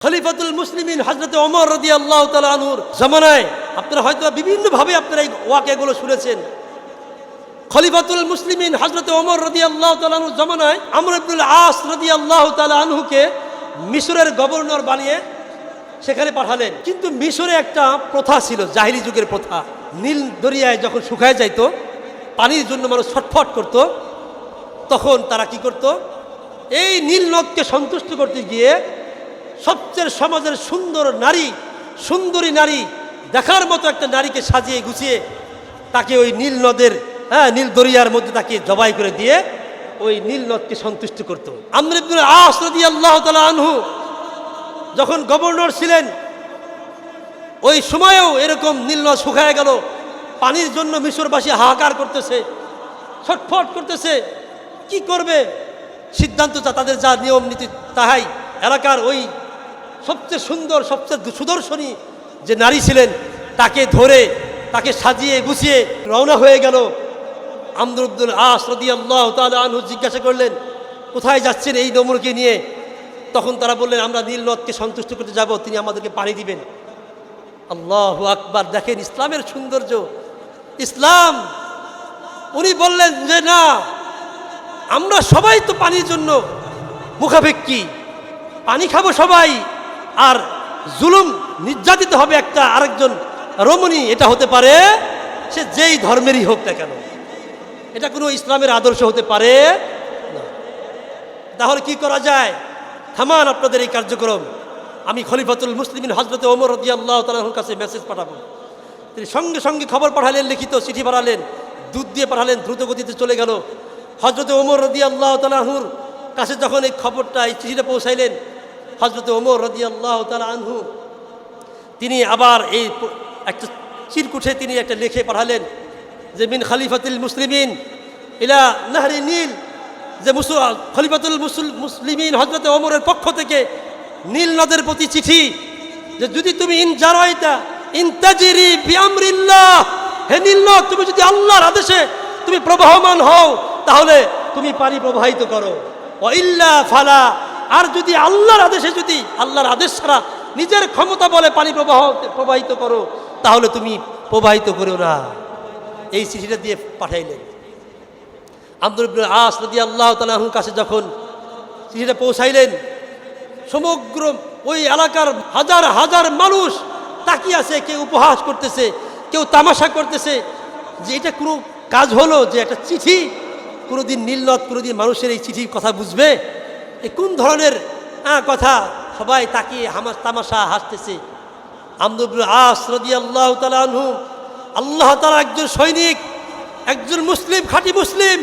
খলিফাতুল মুসলিমিন হযরত ওমর রাদিয়াল্লাহু তাআলা আনহুর জামানায় আপনারা হয়তো বিভিন্নভাবে আপনারা এই ওয়াকিয়াগুলো শুনেছেন। খলিফাতুল মুসলিমিন হযরত ওমর রাদিয়াল্লাহু তাআলা আনহুর জামানায় আমর ইবনুল আস রাদিয়াল্লাহু তাআলা আনহুকে মিশরের গভর্নর বানিয়ে সেখানে পাঠালেন। কিন্তু মিশরে একটা প্রথা ছিল, জাহিলি যুগের প্রথা। নীল দরিয়ায় যখন শুকায় যাইতো, পানির জন্য মানুষ ছটফট করত, তখন তারা কি করত, এই নীল নদকে সন্তুষ্ট করতে গিয়ে সবচেয়ে সমাজের সুন্দরী নারী দেখার মতো একটা নারীকে সাজিয়ে গুছিয়ে তাকে ওই নীল নদের নীল দরিয়ার মধ্যে তাকে জবাই করে দিয়ে ওই নীল নদকে সন্তুষ্ট করত। আমর ইবনুল আস রাদিয়াল্লাহু তাআলা আনহু যখন গভর্নর ছিলেন, ওই সময়েও এরকম নীল নদ শুকায় গেল, পানির জন্য মিশরবাসী হাহাকার করতেছে, ছটফট করতেছে, কি করবে? সিদ্ধান্ত তাদের যা নিয়ম নীতি তাহাই এলাকার ওই সবচেয়ে সুন্দর সবচেয়ে সুদর্শনী যে নারী ছিলেন তাকে ধরে তাকে সাজিয়ে গুছিয়ে রওনা হয়ে গেল। আমর ইবনুল আস রাদিয়াল্লাহু তাআলা আনহু জিজ্ঞাসা করলেন, কোথায় যাচ্ছেন এই নমরকে নিয়ে? তখন তারা বললেন, আমরা নীল নদকে সন্তুষ্ট করতে যাব, তিনি আমাদেরকে পানি দিবেন। আল্লাহু আকবার! দেখেন ইসলামের সৌন্দর্য, ইসলাম। উনি বললেন যে না, আমরা সবাই তো পানির জন্য মুখাপেক্ষী, পানি খাবো সবাই, আর জুলুম নির্যাতিত হবে একটা আরেকজন রমণী, এটা হতে পারে সে যেই ধর্মেরই হোক না কেন, এটা কোনো ইসলামের আদর্শ হতে পারে না। তাহলে কি করা যায়? থামান আপনাদের এই কার্যক্রম। আমি খলিফাতুল মুসলিমিন হযরত ওমর রাদিয়াল্লাহু তাআলা আনহুর কাছে মেসেজ পাঠাবো। তিনি সঙ্গে সঙ্গে খবর পাঠালেন, লিখিত চিঠি পাঠালেন, দুধ দিয়ে পাঠালেন, দ্রুত গতিতে চলে গেল। হযরত ওমর রাদিয়াল্লাহু তাআলা আনহুর কাছে যখন এই খবরটা, এই চিঠিটা পৌঁছাইলেন, হযরত ওমর রাদিয়াল্লাহু তাআলা আনহু তিনি আবার এই একটা চিরকুটে তিনি একটা লিখে পাঠালেন যে মিন খলিফাতুল মুসলিমিন ইলা নাহরি নীল, যে খলিফাতুল মুসলিমিন হযরত ওমরের পক্ষ থেকে নীল নদের প্রতি চিঠি, যে যদি তুমি ইনতাজিরি বিআমরিল্লাহ, হে নীল নদ, তুমি যদি আল্লাহর আদেশে তুমি প্রবাহমান হও তাহলে তুমি পানি প্রবাহিত করো, ওয়া ইল্লা ফালা, আর যদি আল্লাহর আদেশে, যদি আল্লাহর আদেশ ছাড়া নিজের ক্ষমতা বলে পানি প্রবাহিত করো তাহলে তুমি প্রবাহিত করো না। এই চিঠিটা দিয়ে পাঠাইলেন। আমর ইবনুল আস রাদিয়াল্লাহু তাআলা আনহুর কাছে যখন চিঠিটা পৌঁছাইলেন, সমগ্র ওই এলাকার হাজার হাজার মানুষ তাকিয়ে আছে, কেউ উপহাস করতেছে, কেউ তামাশা করতেছে, যে এটা কোনো কাজ হলো যে একটা চিঠি, কোনোদিন নীলনদ কোনোদিন মানুষের এই চিঠির কথা বুঝবে? এ কোন ধরনের কথা? সবাই তাকিয়ে তামাশা হাসতেছে। আমর ইবনুল আস রাদিয়াল্লাহু তাআলা আনহু, আল্লাহ তাআলার একজন সৈনিক, একজন মুসলিম, খাঁটি মুসলিম,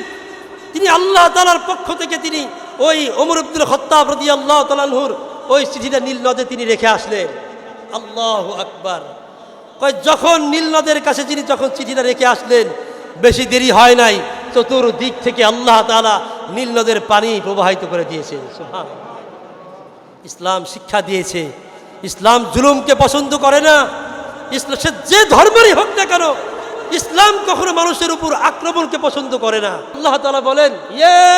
তিনি আল্লাহ তাআলার পক্ষ থেকে তিনি ওই ওমর ইবনুল খাত্তাব রাদিয়াল্লাহু তাআলা আনহুর ওই চিঠিটা নীল নদে তিনি রেখে আসলেন। আল্লাহু আকবার! যখন নীল নদের কাছে তিনি যখন চিঠিটা রেখে আসলেন, বেশি দেরি হয় নাই, চতুর্দিক থেকে আল্লাহ তাআলা নীল নদের পানি প্রবাহিত করে দিয়েছেন। সুবহানাল্লাহ! ইসলাম শিক্ষা দিয়েছে, ইসলাম জুলুমকে পছন্দ করে না। ইসলাম সে যে ধর্মেরই হোক না কেন, ইসলাম কখনো মানুষের উপর আক্রমণকে পছন্দ করে না। আল্লাহ তাআলা বলেন, ইয়া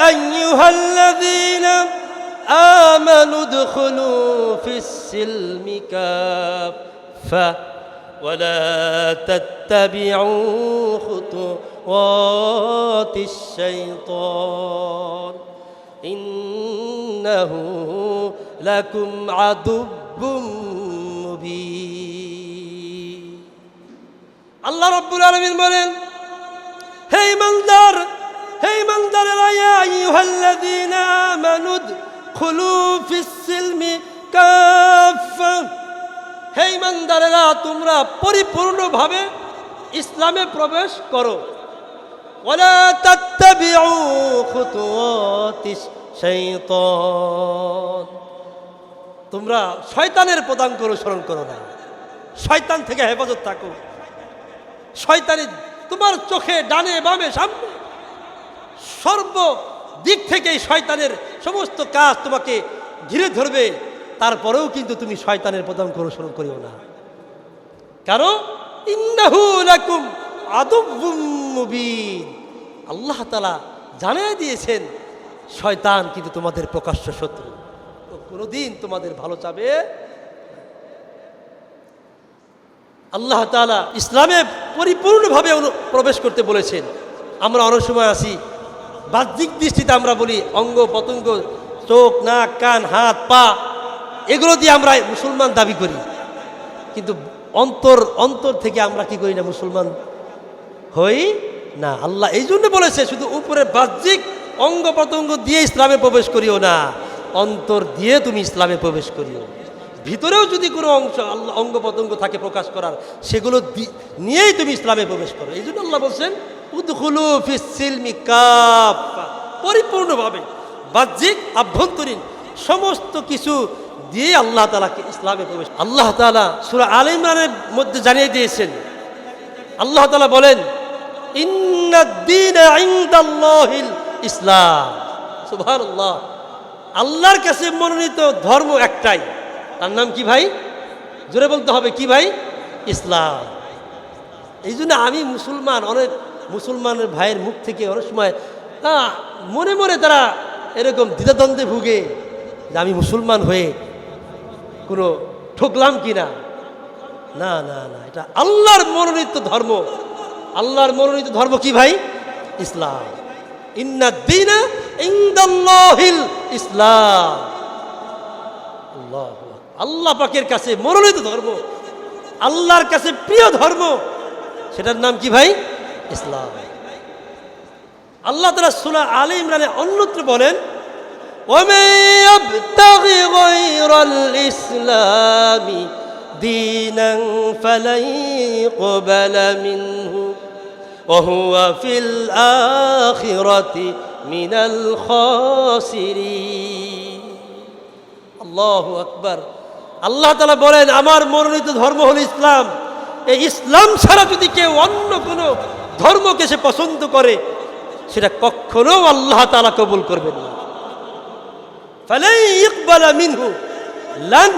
আইয়ুহাল্লাযীনা আমানু দুখুলু ফিস-সিলমি কাফা ওয়া লা তাত্তাবিউ খুতুওয়াতিশ শাইতান ইন্নাহু লাকুম আদুব্বুম মুবিন। আল্লাহ রাব্বুল আলামিন বলেন, হে ঈমানদারেরা, ইয়া আইয়ুহাল্লাযীনা আমানু দুখুলু ফিস-সিলমি কাফা, হে ঈমানদারেরা, তোমরা পরিপূর্ণভাবে ইসলামে প্রবেশ করো। ওয়ালা তাত্তাবিউ খুতুওয়াতিশ শাইতান, তোমরা শয়তানের পদাঙ্ক অনুসরণ করো না, শয়তান থেকে হেফাজত থাকো। শয়তানি তোমার চোখে, ডানে বামে, সামনে, সর্বদিক থেকে শয়তানের সমস্ত কাজ তোমাকে ঘিরে ধরবে। তারপরেও কিন্তু তুমি শয়তানের পদাঙ্ক অনুসরণ করিও না, কারণ ইন্নাহু লাকুম আদুব্বুম মুবিন। আল্লাহ তাআলা জানিয়ে দিয়েছেন শয়তান কিন্তু তোমাদের প্রকাশ্য শত্রু। কোনোদিন তোমাদের ভালো চাবে। আল্লাহ তাআলা ইসলামে পরিপূর্ণভাবে প্রবেশ করতে বলেছেন। আমরা অনেক সময় আসি বাহ্যিক দৃষ্টিতে আমরা বলি অঙ্গ প্রত্যঙ্গ, চোখ, নাক, কান, হাত, পা, এগুলো দিয়ে আমরা মুসলমান দাবি করি, কিন্তু অন্তর থেকে আমরা কি করি না, মুসলমান হই না। আল্লাহ এই জন্য বলেছে শুধু উপরে বাহ্যিক অঙ্গ প্রত্যঙ্গ দিয়ে ইসলামে প্রবেশ করিও না, অন্তর দিয়ে তুমি ইসলামে প্রবেশ করিও। ভিতরেও যদি কোনো আল্লাহ অঙ্গ প্রত্যঙ্গ থাকে প্রকাশ করার, সেগুলো নিয়েই তুমি ইসলামে প্রবেশ করো। এই জন্য আল্লাহ বলছেন উদখুলু ফিস সিলমি কাফা, পরিপূর্ণভাবে বাহ্যিক আভ্যন্তরীণ সমস্ত কিছু দিয়ে আল্লাহ তাআলাকে ইসলামে প্রবেশ। আল্লাহ তাআলা সূরা আলে ইমরানের মধ্যে জানিয়ে দিয়েছেন, আল্লাহ তাআলা বলেন ইন্নাদ-দীনা ইনদাল্লাহিল ইসলাম। সুবহানাল্লাহ, আল্লাহর কাছে মনোনীত ধর্ম একটাই, তার নাম কি ভাই? জোরে বলতে হবে, কি ভাই? ইসলাম। এই জন্য আমি মুসলমান, অনেক মুসলমানের ভাইয়ের মুখ থেকে অনেক সময় মনে মনে তারা এরকম দ্বিধাদ্বন্দ্বে ভুগে যে আমি মুসলমান হয়ে কোনো ঠকলাম কিনা। না না না, এটা আল্লাহর মনোনীত ধর্ম। আল্লাহর মনোনীত ধর্ম কি ভাই? ইসলাম। ইন্নাদ-দীনা ইনদাল্লাহিল ইসলাম। আল্লাহ পাকের কাছে মনোনীত ধর্ম, আল্লাহর কাছে প্রিয় ধর্ম, সেটার নাম কি ভাই? ইসলাম। আল্লাহ তাআলা সূরা আলে ইমরানে অন্যত্র বলেন ওয়ামান ইয়াবতাগি গায়রাল ইসলামি দীনান ফালান ইউকবালা মিনহু ওয়া হুয়া ফিল আখিরাতি মিনাল খাসিরিন। আল্লাহু আকবার। আল্লাহ তাআলা বলেন আমার মনোনীত ধর্ম হলো ইসলাম। এই ইসলাম ছাড়া যদি কেউ অন্য কোনো ধর্মকে সে পছন্দ করে, সেটা কখনো আল্লাহ তাআলা কবুল করবেন না। ফালাই ইকবালা মিনহু, লান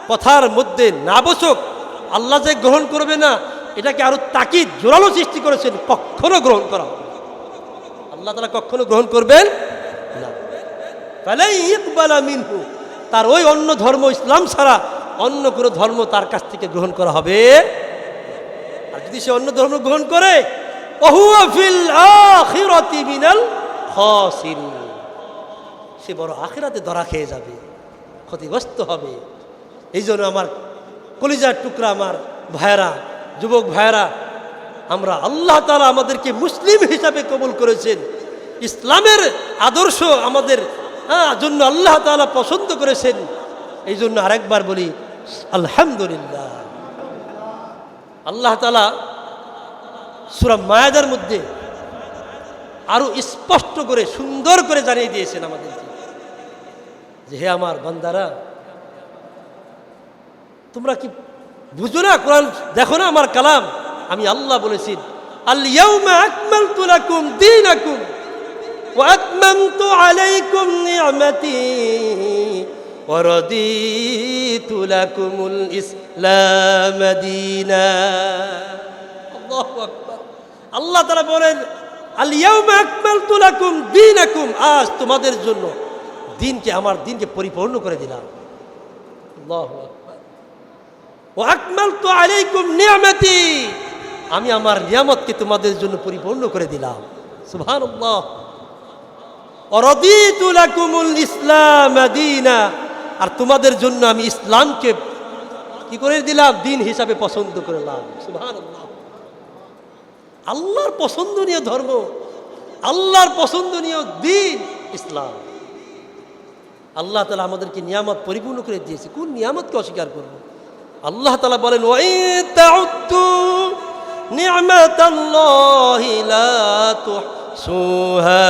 কথার মধ্যে নাবচক, আল্লাহ যে গ্রহণ করবে না এটাকে আরো তাকিদ জোরালো সৃষ্টি করেছেন, কখনো গ্রহণ করা হবে আল্লাহ তাআলা কখনো গ্রহণ করবেন না। ফালাই ইকবালা মিনহু, তার ওই অন্য ধর্ম ইসলাম ছাড়া অন্য কোনো ধর্ম তার কাছ থেকে গ্রহণ করা হবে। আর যদি সে অন্য ধর্ম গ্রহণ করে ওহুয়া ফিল আখিরাতি মিনাল খাসিরিন, সে বড় আখিরাতে ধরা খেয়ে যাবে, ক্ষতিগ্রস্ত হবে। এই জন্য আমার কলিজার টুকরা আমার ভাইয়েরা, যুবক ভাইয়েরা, আমরা আল্লাহ তাআলা আমাদেরকে মুসলিম হিসাবে কবুল করেছেন। ইসলামের আদর্শ আমাদের জন্য আল্লাহ তাআলা পছন্দ করেছেন। এই জন্য আরেকবার বলি আলহামদুলিল্লাহ। আল্লাহ তাআলা সূরা মায়েদার মধ্যে আরো স্পষ্ট করে সুন্দর করে জানিয়ে দিয়েছেন আমাদেরকে যে হে আমার বান্দারা, তোমরা কি বুঝো না? কোরআন দেখো না, আমার কালাম। আমি আল্লাহ বলেছি আল ইয়াউমা আকমালতু লাকুম দীনাকুম ওয়া আতমামতু আলাইকুম নি'মাতি ওয়া রাদিতু লাকুমুল ইসলাম দীনা। আল্লাহু আকবার। আল্লাহ তাআলা বলেন আল ইয়াউমা আকমালতু লাকুম দীনাকুম, আজ তোমাদের জন্য দিনকে, আমার দিনকে পরিপূর্ণ করে দিলাম। আল্লাহু আকবার। ওয়া আকমালতু আলাইকুম নি'মাতি, আমি আমার নিয়ামতকে তোমাদের জন্য পরিপূর্ণ করে দিলাম। সুবহানাল্লাহ। ওয়া রাদিতু লাকুমুল ইসলাম দীনা, আর তোমাদের জন্য আমি ইসলামকে কি করে দিলাম? দিন হিসাবে পছন্দ করলাম। সুবহানাল্লাহ। আল্লাহর পছন্দনীয় ধর্ম, আল্লাহর পছন্দনীয় দিন ইসলাম। আল্লাহ তাআলা আমাদেরকে নিয়ামত পরিপূর্ণ করে দিয়েছে, কোন নিয়ামতকে অস্বীকার করব? আল্লাহ তাআলা বলেন ওয়া ইন তাউদ্দু নি'মাতাল্লাহি লা তুহসুহা।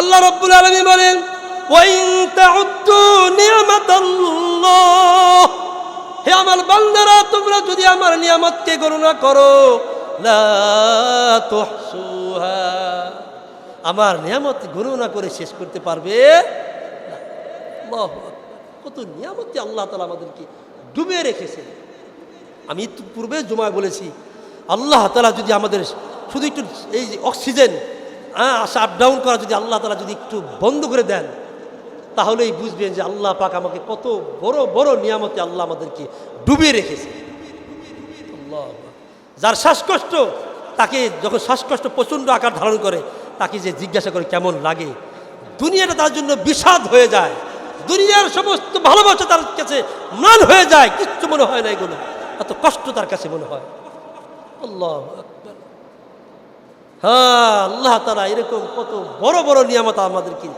আল্লাহ রাব্বুল আলামিন বলেন ওয়া ইন তাউদ্দু নি'মাতাল্লাহ, হে আমার বান্দারা, তোমরা যদি আমার নিয়ামতকে গণনা করো, লা তুহসুহা, আমার নিয়ামত গণনা করে শেষ করতে পারবে না। আল্লাহু আকবার। কত নিয়ামত আল্লাহ তাআলা আমাদেরকে ডুবে রেখেছেন। আমি পূর্বে জুমায় বলেছি, আল্লাহ তাআলা যদি আমাদের শুধু একটু এই অক্সিজেন আপ ডাউন করা যদি আল্লাহ তাআলা যদি একটু বন্ধ করে দেন, তাহলেই বুঝবেন যে আল্লাহ পাক আমাকে কত বড় বড় নিয়ামতে আল্লাহ আমাদেরকে ডুবিয়ে রেখেছে। আল্লাহ, যার শ্বাসকষ্ট, তাকে যখন শ্বাসকষ্ট প্রচণ্ড আকার ধারণ করে, তাকে যে জিজ্ঞাসা করে কেমন লাগে, দুনিয়াটা তার জন্য বিষাদ হয়ে যায়, দুনিয়ার সমস্ত ভালোবাসা তার কাছে ম্লান হয়ে যায়, কিচ্ছু মনে হয় না, এগুলো এত কষ্ট তার কাছে মনে হয়। আল্লাহু আকবার। হ্যাঁ, আল্লাহ তাআলা এরকম কত বড় বড় নিয়ামত আমাদেরকে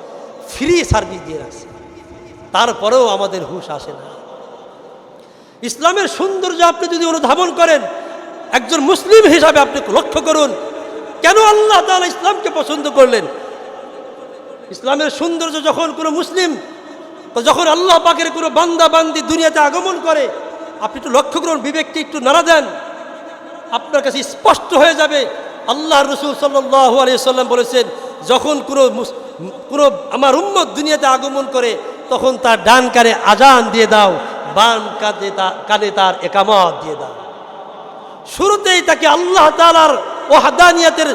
ফ্রি সার্ভিস দিয়ে রাখছে, তারপরেও আমাদের হুঁশ আসে না। ইসলামের সৌন্দর্য আপনি যদি অনুধাবন করেন, একজন মুসলিম হিসাবে আপনি লক্ষ্য করুন কেন আল্লাহ তাআলা ইসলামকে পছন্দ করলেন। ইসলামের সৌন্দর্য যখন কোনো মুসলিম, যখন আল্লাহ পাকের কোনো বান্দা বান্দি দুনিয়াতে আগমন করে, আপনি একটু লক্ষ্য করুন, বিবেককে একটু নাড়া দেন, আপনার কাছে স্পষ্ট হয়ে যাবে। আল্লাহর রাসূল সাল্লাল্লাহু আলাইহি ওয়াসাল্লাম বলেছেন, যখন কোনো আমার উম্মত দুনিয়াতে আগমন করে, তখন তার ডান কানে আজান দিয়ে দাও, বাম কানে তার ইকামত দিয়ে দাও। শুরুতেই তাকে আল্লাহ তাআলার ওয়াহদানিয়াতের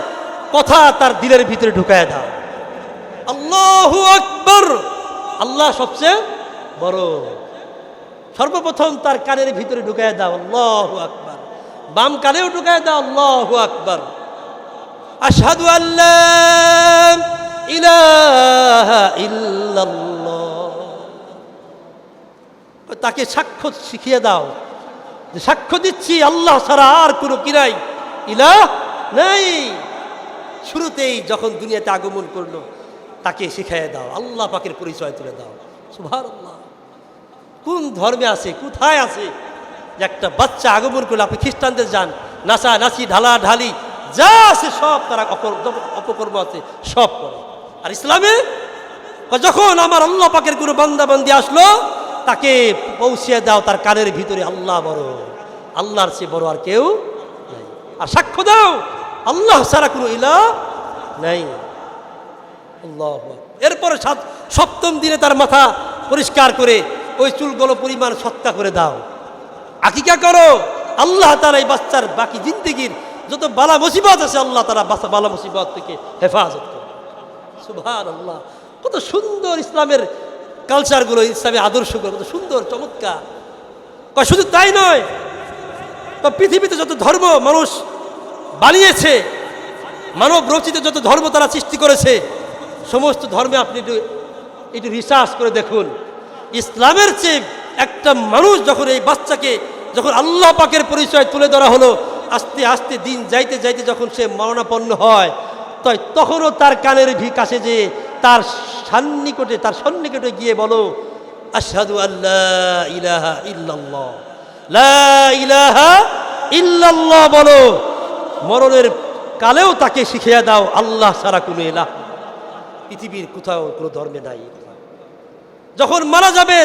কথা তার দিলের ভিতরে ঢুকায় দাও। আল্লাহু আকবার, আল্লাহ সবচেয়ে বড়, সর্বপ্রথম তার কানের ভিতরে ঢুকায় দাও আল্লাহু আকবার, বাম কানেও ঢুকায় দাও আল্লাহু আকবার। আশহাদু আল্লা ইলাহা ইল্লাল্লাহ, তাকে সাক্ষ্য শিখিয়ে দাও যে সাক্ষ্য দিচ্ছি আল্লাহ ছাড়া আর কোনো কি নাই, ইলাহ নাই। শুরুতেই যখন দুনিয়াতে আগমন করলো, তাকে শিখিয়ে দাও, আল্লাহ পাকের পরিচয় তুলে দাও। সুবহানাল্লাহ। কোন ধর্মে আছে, কোথায় আছে যে একটা বাচ্চা আগমন করলে, আপনি খ্রিস্টানদের যান, নাচা নাচি ঢালা ঢালি যা আছে সব তারা অপকর্ম আছে সব করে। আর ইসলামে যখন আমার আল্লাহ পাকের কোনো বান্দা বান্দি আসলো, তাকে পৌঁছিয়ে দাও তার কানের ভিতরে আল্লাহ বড়, আল্লাহর চেয়ে বড় আর কেউ নাই। আর সাক্ষ্য দাও আল্লাহ ছাড়া কোনো ইলাহ নাই। আল্লাহু আকবার। এরপরে সপ্তম দিনে তার মাথা পরিষ্কার করে ওই চুলগুলো পরিমাণ সৎকা করে দাও, আকিকা করো। আল্লাহ তাআলা এই বাচ্চার বাকি জিন্দেগির যত বালা মুসিবত আছে, আল্লাহ তাআলা বালা মুসিবত থেকে হেফাজত করে। সুবহানাল্লাহ। কত সুন্দর ইসলামের কালচারগুলো, ইসলামের আদর্শগুলো কত সুন্দর, চমৎকার। শুধু তাই নয়, পৃথিবীতে যত ধর্ম মানুষ বানিয়েছে, মানব রচিত যত ধর্ম তারা সৃষ্টি করেছে, সমস্ত ধর্মে আপনি একটু রিসার্চ করে দেখুন, ইসলামের চেয়ে একটা মানুষ যখন এই বাচ্চাকে যখন আল্লাহ পাকের পরিচয় তুলে ধরা হলো, আস্তে আস্তে দিন যাইতে যাইতে যখন সে মরণাপন্ন হয়, তখনও তার কানের কাছে যে তার সন্নিকটে গিয়ে বলো, আশহাদু আল্লা ইলাহা ইল্লাল্লাহ, লা ইলাহা ইল্লাল্লাহ বলো। মরণের কালেও তাকে শিখিয়ে দাও আল্লাহ ছাড়া কোনো ইলাহ পৃথিবীর কোথাও কোনো ধর্মে নাই। যখন মারা যাবে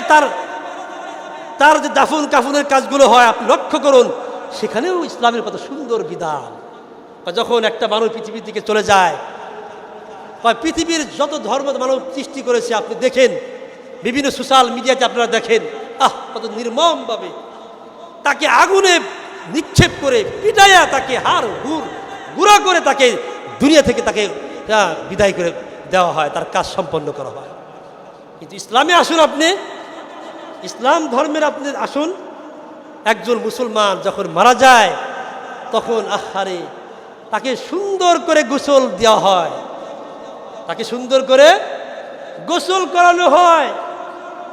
তার যে দাফন কাফনের কাজগুলো হয়, আপনি লক্ষ্য করুন, সেখানেও ইসলামের কত সুন্দর বিধান। যখন একটা মানুষ পৃথিবীর দিকে চলে যায়, পৃথিবীর যত ধর্ম মানব সৃষ্টি করেছে আপনি দেখেন, বিভিন্ন সোশ্যাল মিডিয়াতে আপনারা দেখেন, কত নির্মমভাবে তাকে আগুনে নিক্ষেপ করে পিটাইয়া তাকে গুঁড়া করে তাকে দুনিয়া থেকে তাকে বিদায় করে দেওয়া হয়, তার কাজ সম্পন্ন করা হয়। কিন্তু ইসলামে আসুন, আপনি ইসলাম ধর্মের আপনি আসুন, একজন মুসলমান যখন মারা যায়, তখন আহারে তাকে সুন্দর করে গোসল দেওয়া হয়, তাকে সুন্দর করে গোসল করানো হয়,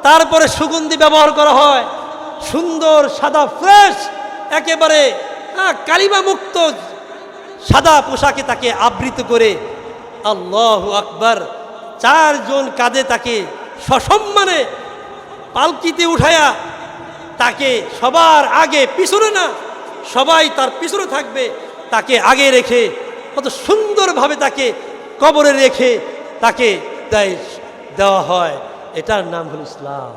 তারপরে সুগন্ধি ব্যবহার করা হয়, সুন্দর সাদা ফ্রেশ একেবারে কালিমা মুক্ত সাদা পোশাকে তাকে আবৃত করে, আল্লাহু আকবার, 4 জন কাঁধে তাকে সসম্মানে পালকিতে উঠায়া তাকে সবার আগে, পিছনে না, সবাই তার পিছনে থাকবে, তাকে আগে রেখে কত সুন্দরভাবে তাকে কবরে রেখে তাকে দেওয়া হয়। এটার নাম হল ইসলাম।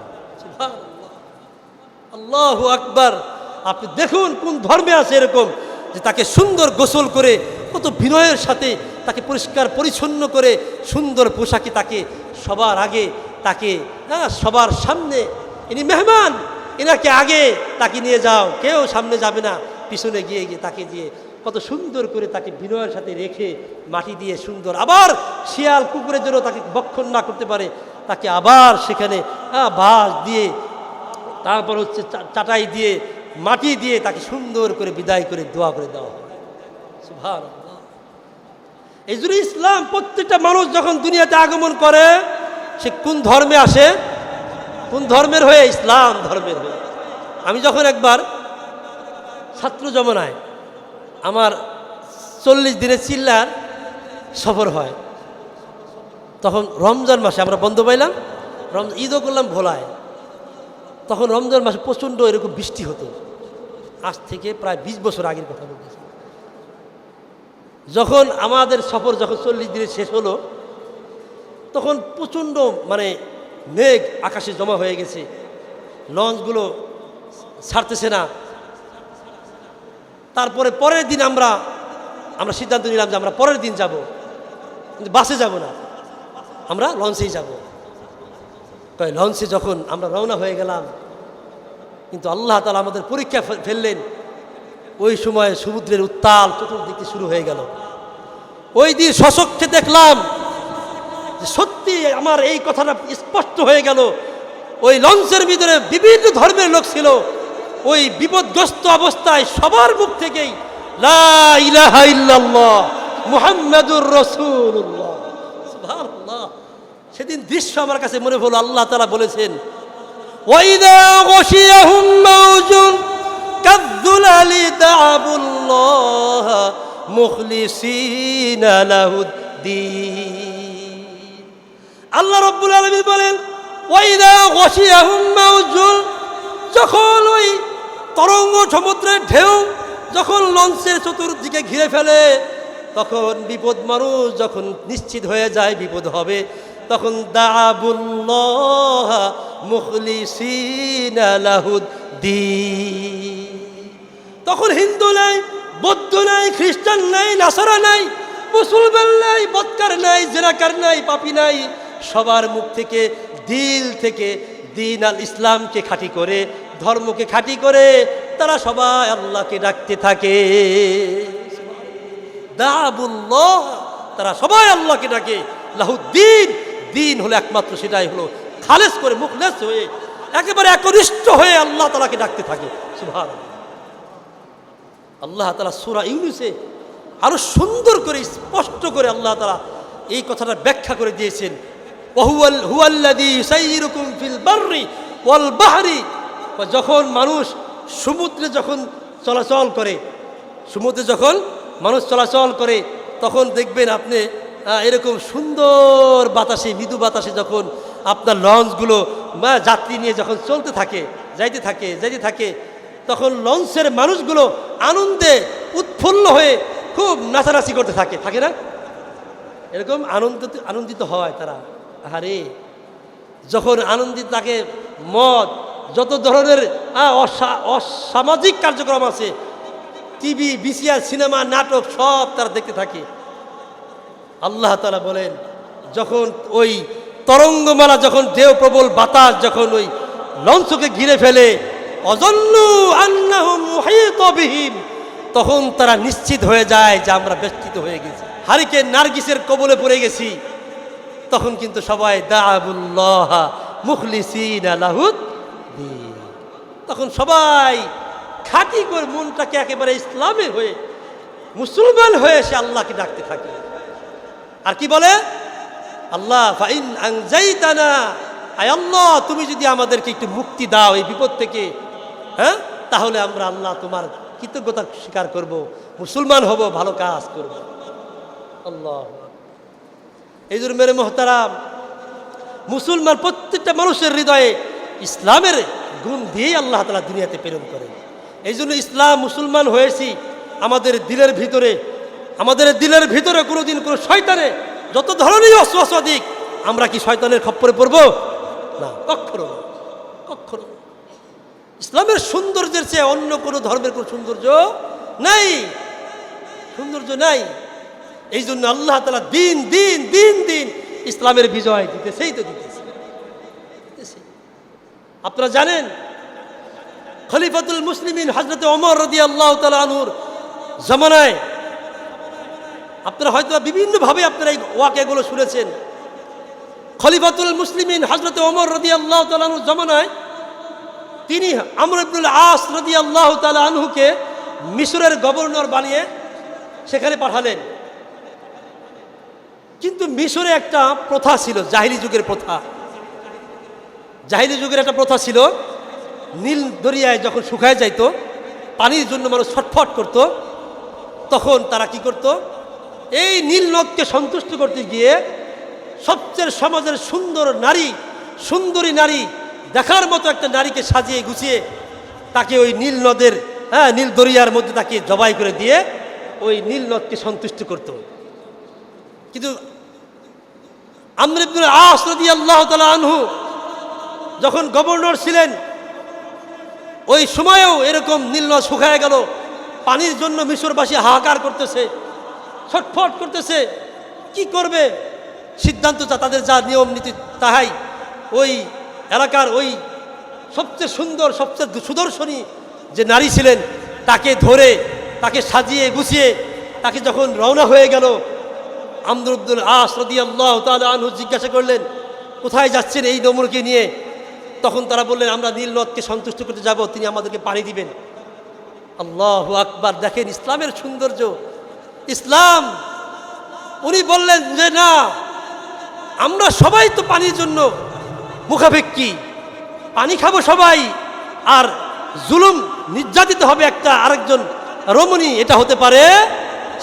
আল্লাহু আকবার। আপনি দেখুন কোন ধর্মে আছে এরকম যে তাকে সুন্দর গোসল করে কত বিনয়ের সাথে তাকে পরিষ্কার পরিচ্ছন্ন করে সুন্দর পোশাকে তাকে সবার আগে তাকে সবার সামনে, ইনি মেহমান, এনাকে আগে তাকে নিয়ে যাও, কেউ সামনে যাবে না, পিছনে গিয়ে তাকে দিয়ে কত সুন্দর করে তাকে বিনয়ের সাথে রেখে মাটি দিয়ে সুন্দর, আবার শিয়াল কুকুরের জন্য তাকে ভক্ষণ না করতে পারে তাকে আবার সেখানে বাঁশ দিয়ে, তারপর হচ্ছে চাটাই দিয়ে, মাটি দিয়ে তাকে সুন্দর করে বিদায় করে দোয়া করে দেওয়া হয়। সুবহানাল্লাহ। এই জন্য ইসলাম প্রত্যেকটা মানুষ যখন দুনিয়াতে আগমন করে, সে কোন ধর্মে আসে? কোন ধর্মের হয়ে? ইসলাম ধর্মের হয়ে। আমি যখন একবার ছাত্র জমানায় আমার 40 দিনের চিল্লার সফর হয়, তখন রমজান মাসে আমরা বন্ধ পাইলাম, ঈদও করলাম ভোলায়। তখন রমজান মাসে প্রচণ্ড এরকম বৃষ্টি হতো, আজ থেকে প্রায় 20 বছর আগের কথা বলতেছি। যখন আমাদের সফর যখন 40 দিনে শেষ হলো, তখন প্রচণ্ড মানে মেঘ আকাশে জমা হয়ে গেছে, লঞ্চগুলো ছাড়তেছে না। তারপরে পরের দিন আমরা সিদ্ধান্ত নিলাম যে আমরা পরের দিন যাব, কিন্তু বাসে যাব না, আমরা লঞ্চেই যাব। তাই লঞ্চে যখন আমরা রওনা হয়ে গেলাম, কিন্তু আল্লাহ তাআলা আমাদের পরীক্ষা ফেললেন। ওই সময় সমুদ্রের উত্তাল চতুর্দিকে শুরু হয়ে গেল। ওই দিন স্বচক্ষে দেখলাম যে সত্যি আমার এই কথাটা স্পষ্ট হয়ে গেল। ওই লঞ্চের ভিতরে বিভিন্ন ধর্মের লোক ছিল। ওই বিপদগ্রস্ত অবস্থায় সবার মুখ থেকেই লা ইলাহা ইল্লাল্লাহ মুহাম্মাদুর রাসূলুল্লাহ, সুবহানাল্লাহ। সেদিন দৃশ্য আমার কাছে মনে হলো, আল্লাহ তাআলা বলেছেন, ওয়াইদা গাশিয়াহুম মাউজুন কাযযুলালি দা'াবুল্লাহ মুখলিসিনা লাহুদ্দিন। আল্লাহ রাব্বুল আলামিন বলেন, ওয়াইদা গাশিয়াহুম মাউজুন, যখন ওই তরঙ্গ সমুদ্রের ঢেউ যখন লঞ্চের চতুর্দিকে ঘিরে ফেলে, তখন বিপদ মানুষ যখন নিশ্চিত হয়ে যায় বিপদ হবে, তখন দা'াবুল্লাহ মুখলিসিনা লাহুদ্দিন। তখন হিন্দু নাই, বৌদ্ধ নাই, খ্রিস্টান নাই, নাসারা নাই, মুসলমান নাই, বদকার নাই, জেনাকার নাই, পাপী নাই, সবার মুখ থেকে দিল থেকে দিন আল ইসলামকে খাঁটি করে, ধর্মকে খাঁটি করে তারা সবাই আল্লাহকে ডাকতে থাকে। দা'াবুল্লাহ, তারা সবাই আল্লাহকে ডাকে। লাহুদ্দিন, দিন হলো একমাত্র সেটাই হলো খালেস করে, মুখলেস হয়ে, একেবারে একনিষ্ঠ হয়ে আল্লাহ তাআলাকে ডাকতে থাকে। সুবহানাল্লাহ। আল্লাহ তাআলা সূরা ইউনূসে আরো সুন্দর করে স্পষ্ট করে আল্লাহ তাআলা এই কথাটা ব্যাখ্যা করে দিয়েছেন। হুয়াল্লাযী ইউসাইয়িরুকুম ফিল বাররি ওয়াল বাহরি। যখন মানুষ সমুদ্রে যখন চলাচল করে, সমুদ্রে যখন মানুষ চলাচল করে, তখন দেখবেন আপনি এরকম সুন্দর বাতাসে, মৃদু বাতাসে যখন আপনার লঞ্চগুলো যাত্রী নিয়ে যখন চলতে থাকে, যাইতে থাকে, তখন লঞ্চের মানুষগুলো আনন্দে উৎফুল্ল হয়ে খুব নাচানাচি করতে থাকে না? এরকম আনন্দিত হয় তারা। আরে যখন আনন্দিত থাকে, মদ, যত ধরনের অসামাজিক কার্যক্রম আছে, টিভি, ভিসিআর, সিনেমা, নাটক সব তারা দেখতে থাকে। আল্লাহ তাআলা বলেন, যখন ওই তরঙ্গমালা, যখন ঢেউ প্রবল বাতাস যখন ওই লঞ্চকে ঘিরে ফেলে, অযন্নু আন্নাহুম মুহীতা বিহিম, তখন তারা নিশ্চিত হয়ে যায় যে আমরা বেষ্টিত হয়ে গেছি, হারিকেন নার্গিসের কবলে পড়ে গেছি। তখন কিন্তু সবাই দা'াবুল্লাহ মুখলিসিনা লাহুদ্দিন, তখন সবাই খাঁটি করে মনটাকে একেবারে ইসলামে হয়ে, মুসলমান হয়ে সে আল্লাহকে ডাকতে থাকে। আর কি বলে? আল্লাহ ফাইন আনজাইতানা, আয় আল্লাহ তুমি যদি আমাদেরকে একটু মুক্তি দাও এই বিপদ থেকে, হ্যাঁ, তাহলে আমরা আল্লাহ তোমার কৃতজ্ঞতা স্বীকার করব, মুসলমান হব, ভালো কাজ করব। আল্লাহ। এই জন্য মেরে মোহতারাম, মুসলমান প্রত্যেকটা মানুষের হৃদয়ে ইসলামের গুণ দিয়েই আল্লাহ তাআলা দুনিয়াতে প্রেরণ করেন। এই জন্য ইসলাম, মুসলমান হয়েছি আমাদের দিলের ভিতরে কোনোদিন কোনো শয়তানে যত ধরনের ওয়াসওয়াসা দিক, আমরা কি শয়তানের খপ্পরে পড়ব? না, কখনো না, কখনো। ইসলামের সৌন্দর্যের চেয়ে অন্য কোনো ধর্মের কোনো সৌন্দর্য নাই, এই জন্য আল্লাহ তাআলা দিন দিন দিন দিন ইসলামের বিজয় দিতেছেই তো দিতেছে। আপনারা জানেন, খলিফাতুল মুসলিমিন হযরত ওমর রাদিয়াল্লাহু তাআলা আনহুর জামানায়, আপনারা হয়তো বিভিন্নভাবে আপনারা এই ওয়াকিয়াগুলো শুনেছেন। খলিফাতুল মুসলিমিন হযরত ওমর রাদিয়াল্লাহু তাআলা আনহুর জামানায় তিনি আমর ইবনুল আস রাদিয়াল্লাহু তাআলা আনহুকে মিশরের গভর্নর বানিয়ে সেখানে পাঠালেন। কিন্তু মিশরে একটা প্রথা ছিল, জাহিলি যুগের প্রথা। জাহিলি যুগের একটা প্রথা ছিল, নীল দরিয়ায় যখন শুকায় যাইত, পানির জন্য মানুষ ছটফট করত, তখন তারা কি করত, এই নীল নদকে সন্তুষ্ট করতে গিয়ে সবচেয়ে সমাজের সুন্দরী নারী দেখার মতো একটা নারীকে সাজিয়ে গুছিয়ে তাকে ওই নীল নদের নীল দরিয়ার মধ্যে তাকে জবাই করে দিয়ে ওই নীল নদকে সন্তুষ্ট করত। কিন্তু আমর ইবনুল আস রাদিয়াল্লাহু তাআলা আনহু যখন গভর্নর ছিলেন, ওই সময়েও এরকম নীল নদ শুকায় গেল, পানির জন্য মিশরবাসী হাহাকার করতেছে, ছটফট করতেছে, কি করবে? সিদ্ধান্ত তাদের যা নিয়ম নীতি তাহাই ওই এলাকার ওই সবচেয়ে সুন্দর সবচেয়ে সুদর্শনী যে নারী ছিলেন তাকে ধরে তাকে সাজিয়ে গুছিয়ে তাকে যখন রওনা হয়ে গেল, আমর ইবনুল আস রাদিয়াল্লাহু তাআলা আনহু জিজ্ঞাসা করলেন, কোথায় যাচ্ছেন এই নমরকে নিয়ে? তখন তারা বললেন, আমরা নীল নদকে সন্তুষ্ট করতে যাব, তিনি আমাদেরকে পানি দিবেন। আল্লাহু আকবার! দেখেন ইসলামের সৌন্দর্য, ইসলাম। উনি বললেন যে না, আমরা সবাই তো পানির জন্য মুখাপেক্ষী, পানি খাবো সবাই, আর জুলুম নির্যাতিত হবে একটা আরেকজন রমণী, এটা হতে পারে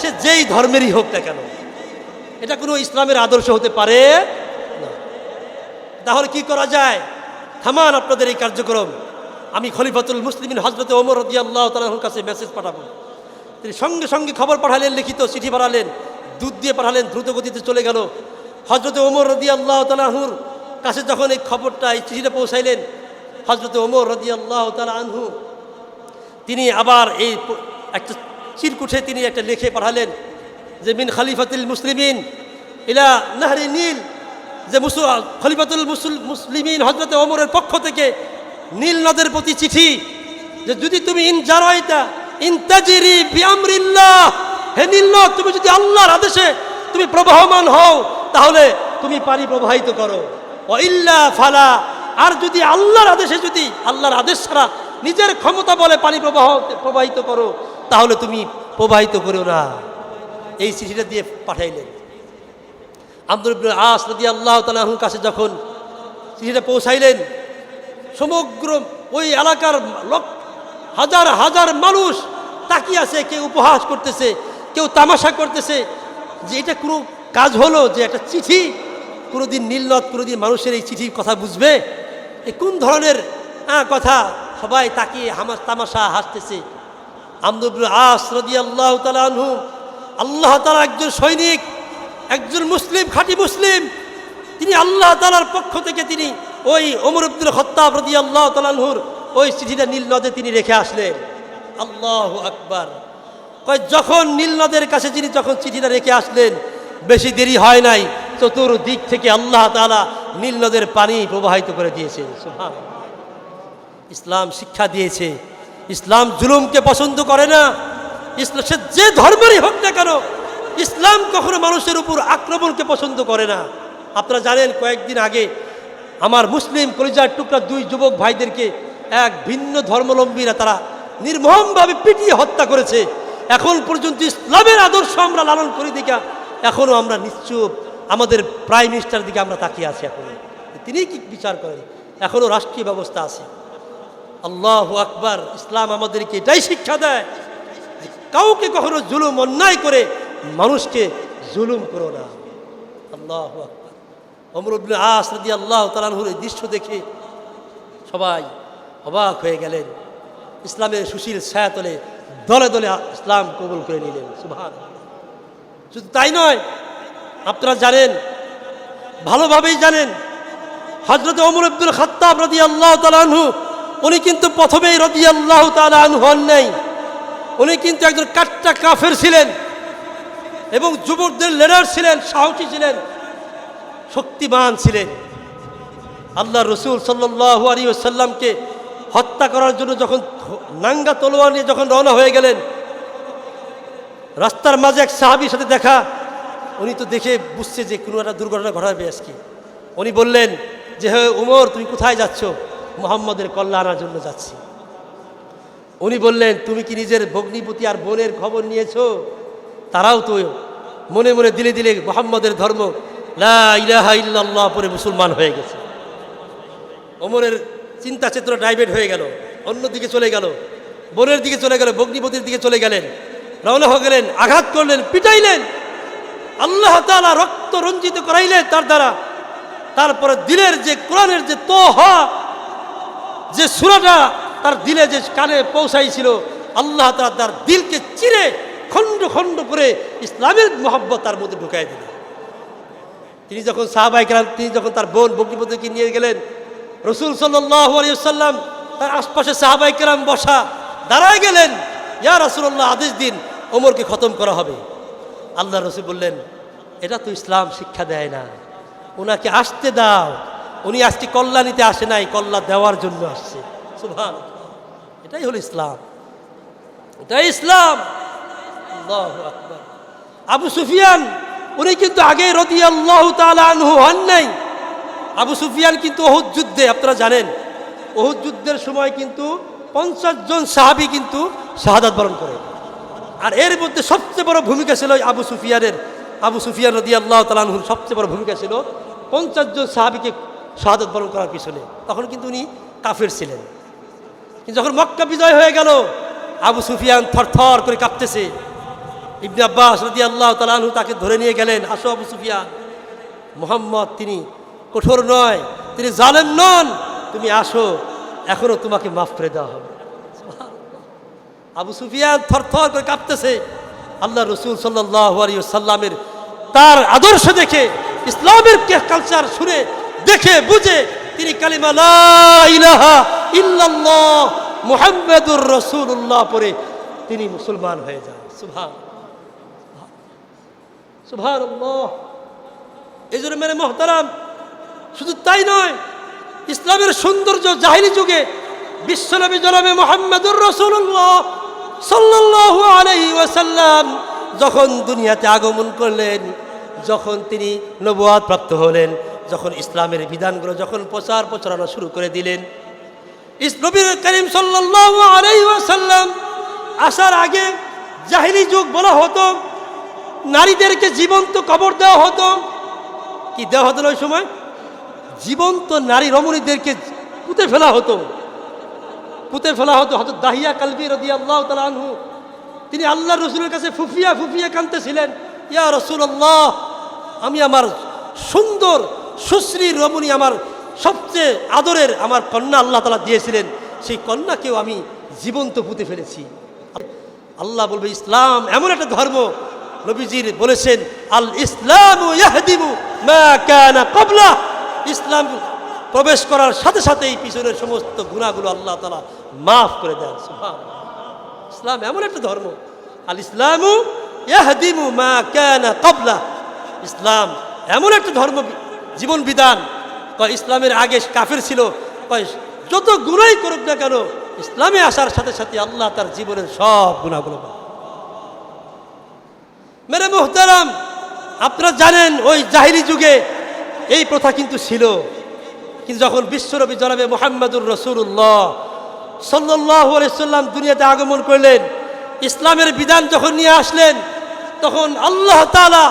সে যেই ধর্মেরই হোক না কেন, এটা কোনো ইসলামের আদর্শ হতে পারে না। তাহলে কি করা যায়? থামান আপনাদের এই কার্যক্রম, আমি খলিফাতুল মুসলিমিন হযরত ওমর রাদিয়াল্লাহু তাআলার কাছে মেসেজ পাঠাবো। তিনি সঙ্গে সঙ্গে খবর পাঠালেন, লিখিত চিঠি পাঠালেন, দুধ দিয়ে পাঠালেন, দ্রুত গতিতে চলে গেল। হযরত ওমর রাদিয়াল্লাহু তাআলার কাছে যখন এই খবরটা, এই চিঠিটা পৌঁছাইলেন, হযরত ওমর রাদিয়াল্লাহু তাআলা আনহু তিনি আবার এই একটা চিরকুটে তিনি একটা লিখে পাঠালেন যে মিন খলিফাতুল মুসলিমিন ইলা নাহরি নীল, যে খলিফাতুল মুসলিমিন হযরত ওমরের পক্ষ থেকে নীল নদের প্রতি চিঠি, যে যদি তুমি ইনতাজিরি বিআমরিল্লাহ, হে নীল নদ, তুমি যদি আল্লাহর আদেশে তুমি প্রবাহমান হও তাহলে তুমি পানি প্রবাহিত করো, ওয়া ইল্লা ফালা, আর যদি আল্লাহর আদেশে, যদি আল্লাহর আদেশ ছাড়া নিজের ক্ষমতা বলে পানি প্রবাহিত করো তাহলে তুমি প্রবাহিত করো না। এই চিঠিটা দিয়ে পাঠাইলেন। আমর ইবনুল আস রাদিয়াল্লাহু তাআলা আনহুর কাছে যখন চিঠিটা পৌঁছাইলেন, সমগ্র ওই এলাকার হাজার হাজার মানুষ তাকিয়ে আছে, কেউ উপহাস করতেছে, কেউ তামাশা করতেছে, যে এটা কোনো কাজ হলো যে একটা চিঠি, কোনোদিন নীলনদ কোনোদিন মানুষের এই চিঠির কথা বুঝবে? এ কোন ধরনের কথা? সবাই তাকিয়ে তামাশা হাসতেছে। আমর ইবনুল আস রাদিয়াল্লাহু তাআলা আনহু, আল্লাহ তাআলা একজন সৈনিক, একজন মুসলিম, খাঁটি মুসলিম, তিনি আল্লাহ তাআলার পক্ষ থেকে তিনি ওই ওমর ইবনুল খাত্তাব রাদিয়াল্লাহু তাআলা আনহুর ওই চিঠিটা নীল নদে তিনি রেখে আসলেন। আল্লাহু আকবার! যখন নীল নদের কাছে তিনি যখন চিঠিটা রেখে আসলেন, বেশি দেরি হয় নাই, চতুর্দিক থেকে আল্লাহ তাআলা নীল নদের পানি প্রবাহিত করে দিয়েছেন। সুবহানাল্লাহ! ইসলাম শিক্ষা দিয়েছে, ইসলাম জুলুমকে পছন্দ করে না। ইসলাম সে যে ধর্মেরই হোক না কেন, ইসলাম কখনো মানুষের উপর আক্রমণকে পছন্দ করে না। আপনারা জানেন, কয়েকদিন আগে আমার মুসলিম কলিজার টুকরা দুই যুবক ভাইদেরকে এক ভিন্ন ধর্মাবলম্বীরা তারা নির্মমভাবে পিটিয়ে হত্যা করেছে। এখন পর্যন্ত ইসলামের আদর্শ আমরা লালন করি দেখা এখনও আমরা নিশ্চুপ, আমাদের প্রাইম মিনিস্টার দিকে আমরা তাকিয়ে আছি। এখনো তিনি কি বিচার করেন? এখনও রাষ্ট্রীয় ব্যবস্থা আছে। আল্লাহু আকবার! ইসলাম আমাদেরকে এটাই শিক্ষা দেয়, কাউকে কখনো জুলুম অন্যায় করে মানুষকে জুলুম করো না। আল্লাহু আকবার! ওমর ইবনে আস রাদিয়াল্লাহু তাআলা আনহুর এই দৃশ্য দেখে সবাই অবাক হয়ে গেলেন। ইসলামের সুশীল ছায়াতলে দলে দলে ইসলাম কবুল করে নিলেন। সুবহানাল্লাহ! শুধু তাই নয়, আপনারা জানেন, ভালোভাবেই জানেন, হযরত ওমর ইবনুল খাত্তাব রাদিয়াল্লাহু তাআলা আনহু উনি কিন্তু প্রথমেই রাদিয়াল্লাহু তাআলা আনহু হন নাই। উনি কিন্তু একজন কাট্টা কাফের ছিলেন এবং যুবকদের লিডার ছিলেন, সাহসী ছিলেন, শক্তিমান ছিলেন। আল্লাহ রসুল সাল্লাল্লাহু আলাইহি ওয়াসাল্লামকে হত্যা করার জন্য যখন নাঙ্গা তলোয়ার নিয়ে যখন রওনা হয়ে গেলেন, রাস্তার মাঝে এক সাহাবীর সাথে দেখা, উনি তো দেখে বুঝছে যে কোনো একটা দুর্ঘটনা ঘটাবে আজকে। উনি বললেন যে হে উমর, তুমি কোথায় যাচ্ছ? মুহাম্মদের কল্যাণ আনার জন্য যাচ্ছি। উনি বললেন, তুমি কি নিজের ভগ্নিপতি আর বোনের খবর নিয়েছো? তারাও তো মনে মনে দিলে দিলে মুহাম্মদের ধর্ম লা ইলাহা ইল্লাল্লাহ পরে মুসলমান হয়ে গেছে। ওমরের চিন্তা চেতনা ডাইভার্ট হয়ে গেল, অন্যদিকে চলে গেল, বোনের দিকে চলে গেল, ভগ্নিপতির দিকে চলে গেলেন, রওনা হয়ে গেলেন, আঘাত করলেন, পিটাইলেন, আল্লাহ তাআলা রক্ত রঞ্জিত করাইলেন তার দ্বারা। তারপরে দিলের যে কোরআনের যে তোহা, যে সূরাটা তার দিলে যে কানে পৌঁছাইছিল, আল্লাহ তাআলা তার দিলকে চিরে খণ্ড খণ্ড করে ইসলামের মহব্বত তার মধ্যে ঢুকাই দিলেন। তিনি যখন সাহাবায়ে কেরাম, তিনি যখন তার বোন ভগ্নিপতিকে নিয়ে গেলেন, রাসূল সাল্লাল্লাহু আলাইহি ওয়াসাল্লাম তার আশপাশে সাহাবায়ে কেরাম বসা, দাঁড়ায় গেলেন, ইয়া রাসূলুল্লাহ, আদেশ দিন, ওমরকে খতম করা হবে। আল্লাহ রাসূল বললেন, এটা তো ইসলাম শিক্ষা দেয় না, ওনাকে আসতে দাও, উনি আজকে কল্যাণ নিতে আসে নাই, কল্যাণ দেওয়ার জন্য আসছে। সুবহানাল্লাহ, এটাই হলো ইসলাম, এটাই ইসলাম। আল্লাহু আকবার। আবু সুফিয়ান উনি কিন্তু আগে রাদিয়াল্লাহু তাআলা আনহু হন নাই। আবু সুফিয়ান কিন্তু উহুদ যুদ্ধে, আপনারা জানেন, উহুদ যুদ্ধের সময় কিন্তু 50 জন সাহাবী কিন্তু শাহাদাত বরণ করে। আর এর মধ্যে সবচেয়ে বড় ভূমিকা ছিল আবু সুফিয়ানের। আবু সুফিয়ান রাদিয়াল্লাহু তাআলা আনহুর সবচেয়ে বড় ভূমিকা ছিল 50 জন সাহাবীকে শাহাদাত বরণ করার পিছনে। তখন কিন্তু উনি কাফের ছিলেন। কিন্তু যখন মক্কা বিজয় হয়ে গেল, আবু সুফিয়ান থরথর করে কাঁপতেছে। ইবনে আব্বাস রাদিয়াল্লাহু তাআলা আনহু তাকে ধরে নিয়ে গেলেন, আসো আবু সুফিয়ান, মুহাম্মদ তিনি কঠোর নয়, তিনি জালেম নন, তুমি আসো, এখনো তোমাকে মাফ করে দেওয়া হবে। আবু সুফিয়ান থরথর করে কাঁপতেছে। আল্লাহ রাসূল সাল্লাল্লাহু আলাইহি ওয়াসাল্লামের তার আদর্শ দেখে, ইসলামের কালচার শুনে, দেখে বুঝে তিনি কালিমা লা ইলাহা ইল্লাল্লাহ মুহাম্মাদুর রাসূলুল্লাহ পড়ে তিনি মুসলমান হয়ে যান। সুবহানাল্লাহ। এই জন্য মেরে মুহতারাম, শুধু তাই নয়, ইসলামের সৌন্দর্য জাহিলি যুগে বিশ্বনবী জনাবে মুহাম্মাদুর রাসূলুল্লাহ সাল্লাল্লাহু আলাইহি ওয়াসাল্লাম যখন দুনিয়াতে আগমন করলেন, যখন তিনি নবুয়াত প্রাপ্ত হলেন, যখন ইসলামের বিধানগুলো যখন প্রচার প্রচারণা শুরু করে দিলেন, নবী করিম সাল্লাল্লাহু আলাইহি ওয়াসাল্লাম আসার আগে জাহিলি যুগ বলা হতো, নারীদেরকে জীবন্ত কবর দেওয়া হতো। কি দেওয়া হতো ওই সময়? জীবন্ত নারী রমণীদেরকে পুঁতে ফেলা হতো, পুঁতে ফেলা হতো। হযরত দাহিয়া কালবি রাদিয়াল্লাহু তাআলা আনহু তিনি আল্লাহর রাসূলের কাছে ফুফিয়া ফুফিয়া কাঁদতেছিলেন, ইয়া রাসূলুল্লাহ, আমি আমার সুন্দর সুশ্রী রমণী, আমার সবচেয়ে আদরের আমার কন্যা আল্লাহ তাআলা দিয়েছিলেন, সেই কন্যাকেও আমি জীবন্ত পুঁতে ফেলেছি। আল্লাহ বলবে, ইসলাম এমন একটা ধর্ম, নবীজির বলেছেন, আল ইসলামু ইয়াহদিমু মা কানা ক্বাবলা, ইসলাম প্রবেশ করার সাথে সাথেই পিছনের সমস্ত গুনাহগুলো আল্লাহ তাআলা মাফ করে দেন। সুবহানাল্লাহ। ইসলাম এমন একটা ধর্ম, আল ইসলামু ইয়াহদিমু মা কানা ক্বাবলা, ইসলাম এমন একটা ধর্ম, জীবন বিধান। কয় ইসলামের আগে কাফের ছিল, কয় যত গুনাহই করুক না কেন, ইসলামে আসার সাথে সাথে আল্লাহ তার জীবনের সব গুনাহগুলো মাফ। মেরে মুহতারাম, আপনারা জানেন ওই জাহিলি যুগে এই প্রথা কিন্তু ছিল। কিন্তু যখন বিশ্বনবী জনাবে মুহাম্মাদুর রাসূলুল্লাহ সাল্লাল্লাহু আলাইহি ওয়াসাল্লাম দুনিয়াতে আগমন করলেন, ইসলামের বিধান যখন নিয়ে আসলেন, তখন আল্লাহ তাআলা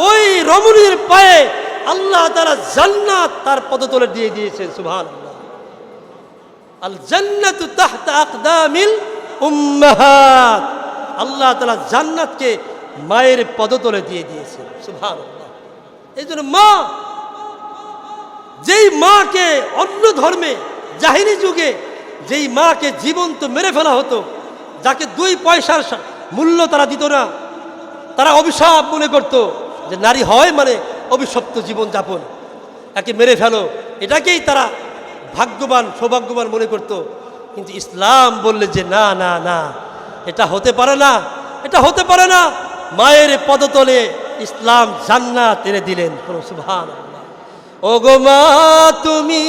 ওই রমণীর পায়ে আল্লাহ তাআলা জান্নাত তার পদতলে দিয়ে দিয়েছেন। সুবহানাল্লাহ। আল জান্নাতু তাহতা আকদামিল উম্মাহাত, আল্লাহ তাআলা জান্নাতকে মায়ের পদতলে দিয়ে দিয়েছেন। সুবহানাল্লাহ। এই জন্য মা, যেই মাকে অন্য ধর্মে জাহিলি যুগে যেই মাকে জীবন্ত মেরে ফেলা হতো, যাকে 2 পয়সার মূল্য তারা দিত না, তারা অভিশাপ মনে করত যে নারী হয় মানে অভিশপ্ত জীবন যাপন, একে মেরে ফেলো, এটাকেই তারা ভাগ্যবান সৌভাগ্যবান মনে করত। কিন্তু ইসলাম বললে যে না না না, এটা হতে পারে না, এটা হতে পারে না। মায়ের পদতলে ইসলাম জান্নাত এনে দিলেন। সুবহানাল্লাহ। ওগো মা, তুমি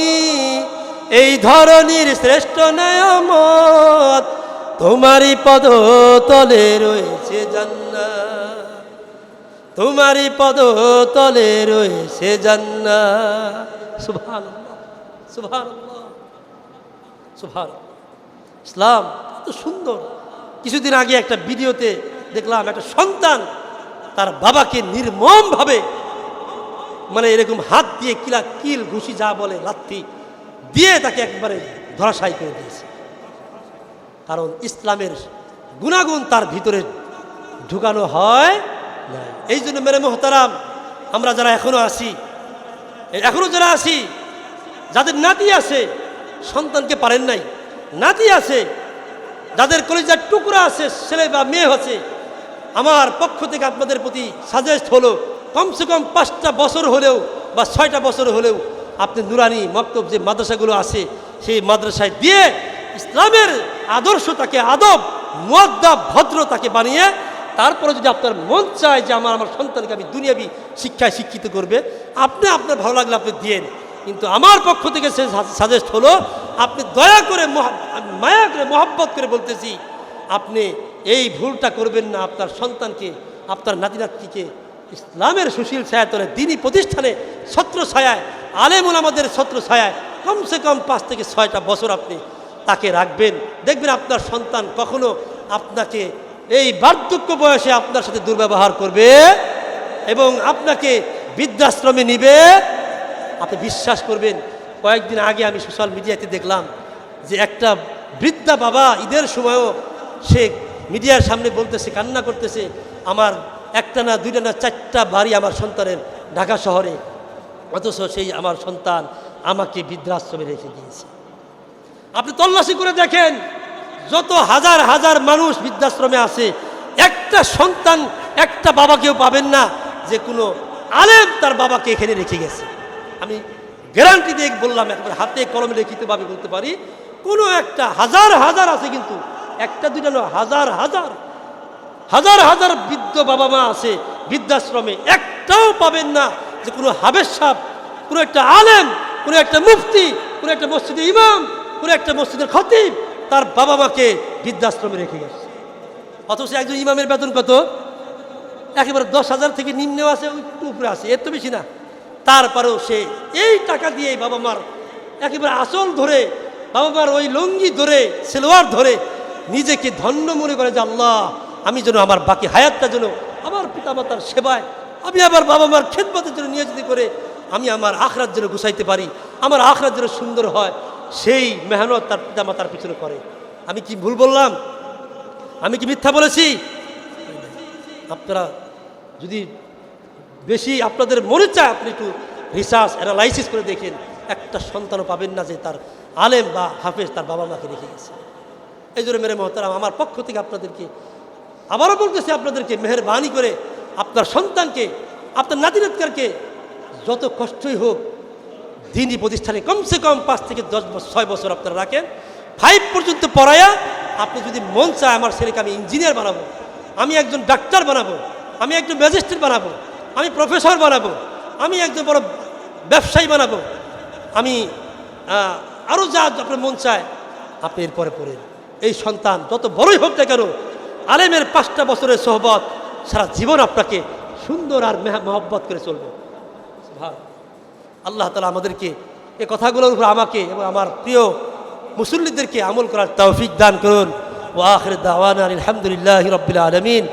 এই ধরনের শ্রেষ্ঠ নেয়ামত, তোমারই পদতলে রয়েছে জান্নাত। তোমারই পদ তলে রয়েছে জান্নাত। সুবহানাল্লাহ, সুবহানাল্লাহ, সুবহানাল্লাহ। ইসলাম এত সুন্দর। কিছুদিন আগে একটা ভিডিওতে দেখলাম একটা সন্তান তার বাবাকে নির্মমভাবে মানে এরকম হাত দিয়ে কিল ঘুষি যা বলে লাথি দিয়ে তাকে একবারে ধরাশায়ী করে দিয়েছে। কারণ ইসলামের গুণাগুণ তার ভিতরে ঢুকানো হয় না। এই জন্য মেরে মোহতারাম, আমরা যারা এখনো যারা আছি, যাদের নাতি আছে, সন্তানকে পারেন নাই, নাতি আছে, যাদের কলিজার টুকরা আছে, ছেলে বা মেয়ে আছে, আমার পক্ষ থেকে আপনাদের প্রতি সাজেস্ট হলো কমসে কম 5টা বছর হলেও বা 6টা বছর হলেও আপনি নুরানি মক্তব যে মাদ্রাসাগুলো আছে সেই মাদ্রাসায় দিয়ে ইসলামের আদর্শ তাকে আদব মুআদ্দাব ভদ্র তাকে বানিয়ে তারপরে যদি আপনার মন চায় যে আমার সন্তানকে আমি দুনিয়াবি শিক্ষায় শিক্ষিত করবে, আপনি আপনার ভালো লাগলে আপনি দিয়েন। কিন্তু আমার পক্ষ থেকে সে সাজেস্ট হলো আপনি দয়া করে মায়া করে মহব্বত করে বলতেছি, আপনি এই ভুলটা করবেন না। আপনার সন্তানকে, আপনার নাতি নাতনিকে ইসলামের সুশীল ছায়াতলে দিনী প্রতিষ্ঠানে ছত্র ছায়ায়, আলেম ওলামাদের ছত্র ছায়ায় কমসে কম 5 থেকে 6টা বছর আপনি তাকে রাখবেন। দেখবেন আপনার সন্তান কখনো আপনাকে এই বার্ধক্য বয়সে আপনার সাথে দুর্ব্যবহার করবে এবং আপনাকে বৃদ্ধাশ্রমে নিবে। আপনি বিশ্বাস করবেন, কয়েকদিন আগে আমি সোশ্যাল মিডিয়াতে দেখলাম যে একটা বৃদ্ধা বাবা ঈদের সময়ও সে মিডিয়ার সামনে বলতেছে, কান্না করতেছে, আমার 1টা না 2টা না 4টা বাড়ি আমার সন্তানের ঢাকা শহরে, অথচ সেই আমার সন্তান আমাকে বৃদ্ধাশ্রমে রেখে দিয়েছে। আপনি তল্লাশি করে দেখেন, যত হাজার হাজার মানুষ বৃদ্ধাশ্রমে আছে, একটা সন্তান, একটা বাবাকেও পাবেন না যে কোনো আলেম তার বাবাকে এখানে রেখে গেছে। আমি গ্যারান্টি দিয়ে বললাম, একবার হাতে কলমে লিখিতভাবে বলতে পারি, কোনো একটা, হাজার হাজার আছে কিন্তু 1টা 2টা নয়, হাজার হাজার হাজার হাজার বৃদ্ধ বাবা মা আছে বৃদ্ধাশ্রমে, একটাও পাবেন না যে কোনো হাবেজ সাহেব, কোনো একটা আলেম, কোনো একটা মুফতি, কোনো একটা মসজিদের ইমাম, কোনো একটা মসজিদের খতিব তার বাবা মাকে বৃদ্ধাশ্রমে রেখে গেছে। অথচ একজন ইমামের বেতন কত? একেবারে 10,000 থেকে নিম্নেও আছে, উপরে আছে, এর তো বেশি না। তারপরেও সে এই টাকা দিয়ে বাবা মার একেবারে আঁচল ধরে, বাবা মার ওই লুঙ্গি ধরে, সেলোয়ার ধরে নিজেকে ধন্য মনে করে যে আল্লাহ, আমি যেন আমার বাকি হায়াতটা যেন আমার পিতামাতার সেবায়, আমি আবার বাবা মার খেদমতের জন্য নিয়োজিত করে আমি আমার আখরাত যেন গুছাইতে পারি, আমার আখরাত যেন সুন্দর হয়, সেই মেহনত তার পিতামাতার পিছনে করে। আমি কি ভুল বললাম? আমি কি মিথ্যা বলেছি? আপনারা যদি বেশি আপনাদের মনে চায়, আপনি একটু রিসার্চ অ্যানালাইসিস করে দেখেন, একটা সন্তানও পাবেন না যে তার আলেম বা হাফেজ তার বাবা মাকে রেখে গেছে। এই জন্য মেরে মহতারাম, আমার পক্ষ থেকে আপনাদেরকে আবারও বলতেছি, আপনাদেরকে মেহেরবানি করে আপনার সন্তানকে, আপনার নাতি নাতনিকে যত কষ্টই হোক দিনী প্রতিষ্ঠানে কমসে কম 5 থেকে 6 বছর আপনারা রাখেন, 5 পর্যন্ত পড়ায়া, আপনি যদি মন চায় আমার ছেলেকে আমি ইঞ্জিনিয়ার বানাবো, আমি একজন ডাক্তার বানাবো, আমি একজন ম্যাজিস্ট্রেট বানাবো, আমি প্রফেসর বানাবো, আমি একজন বড় ব্যবসায়ী বানাবো, আমি আরও যা আপনার মন চায় আপনি এরপরে পড়েন। এই সন্তান যত বড়ই হোক না কেন, আলেমের 5টা বছরের সোহবত সারা জীবন আপনাকে সুন্দর আর মহব্বত করে চলবে। আল্লাহ তাআলা আমাদেরকে এই কথাগুলোর উপর আমাকে এবং আমার প্রিয় মুসল্লিদেরকে আমল করার তৌফিক দান করুন। ওয়া আখির দাওয়ানা আলহামদুলিল্লাহি রাব্বিল আলামিন।